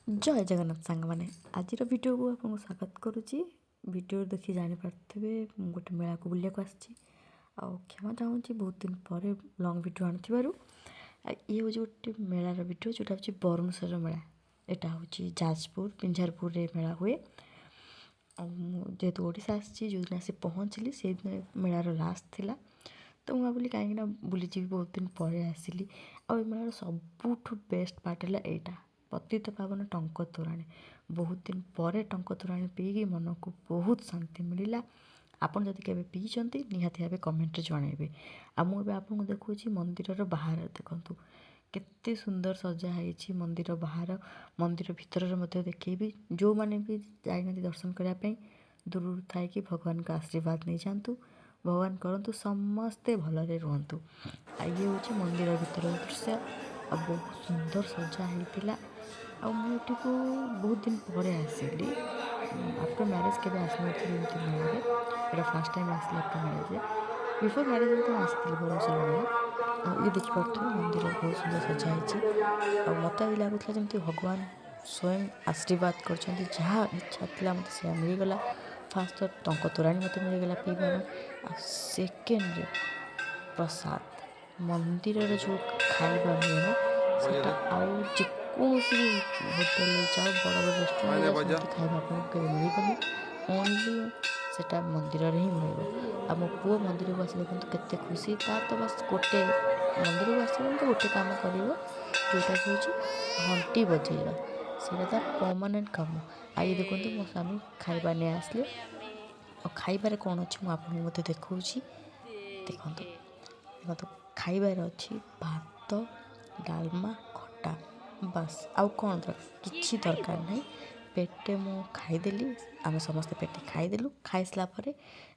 जय जगन्नाथ सांग मैंने आज वीडियो को आपको स्वागत करुच्ची। वीडियो देखी जापे गोटे मेला को बुलिया क्षमा चाहूँ बहुत दिन पर लंग वीडियो आनु ये हूँ गोटे मेलार वीडियो जोटा हूँ बरुणेश्वर मेला। यहाँ हूँ जाजपुर पिंझारपुर मेला हुए। जेहेतु ओडिशा आसी जो दिन आसी पहुँचली से दिन मेलार लास्ट थिला तो मुझे भाविली कहीं बुलीजी बहुत दिन पर आसिली। आ मेलार सबुठ बेस्ट पार्ट है यहाँ पतित पावन टंक तोराणी। बहुत दिन पर टंक तोराणी पीकी मन को बहुत शांति मिला। आपन जदि केबे पीछन्ती निहाती भावे कमेंट जणाइबे। आ मुझे आपको देखुची मंदिर बाहर देखंतु केते सुंदर सजा है मंदिर बाहर। मंदिर भितर देखी जो मैंने भी जाइना दर्शन करने दूर थाई कि भगवान का आशीर्वाद नहीं जातु। भगवान करंतु समस्ते भलरे रुहतु। ये हूँ मंदिर भितर दृश्य आ बहुत सुंदर सजा होता। मुझे बहुत दिन पर आसिली आफ्टर मैरेज के मेले ये फास्ट टाइम आसली आफ्टर मैरेज। बिफोर मैरेज तो आसती बरुणेश्वर मेला। ये देखिपे मंदिर बहुत सुंदर सजा है। मत भी लगुला जमी भगवान स्वयं आशीर्वाद कर जहाँ इच्छा था मत से मिलगला। फास्ट तो टंक तोराणी मत मिलगला पीबार। सेकेंड प्रसाद मंदिर जो खाଇବା मिले सेटा आउ जेकोसी होटेल जाओ बड़ बड़ रेस्टोरेंट खाଇବା आपको मिलबनी। ओनली सेटा मंदिर ही मिल। आ मो पुओ मंदिर को आस देखते केते खुशी तार तो बस गोटे मंदिर को आस तो गोटे कम कर जोटा कि घंटी बजेगा से परमानेंट कम। आई देखो मो स्वामी खाଇବା नहीं आसले और खाइबार कौन अच्छी मुझे आपको मत देखा देखो देखो खाइबार अच्छी भात डालमा खटा बस आउ कौन किसी दरकार नहीं। पेटे मु खाईदेली आम समस्ते पेटे खाईदेलु। खाई सारापर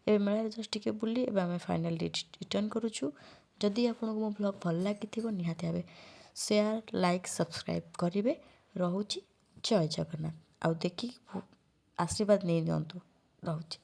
ए मेला जस्ट टिके बुली आम फाइनाली रिटर्न करुचु। जदि आपको मो ब्लॉग भल लगी निहाती भावे शेयर लाइक सब्सक्राइब करेंगे। रोची जय जगन्नाथ आउ देखिए आशीर्वाद नहीं दिंतु रोची।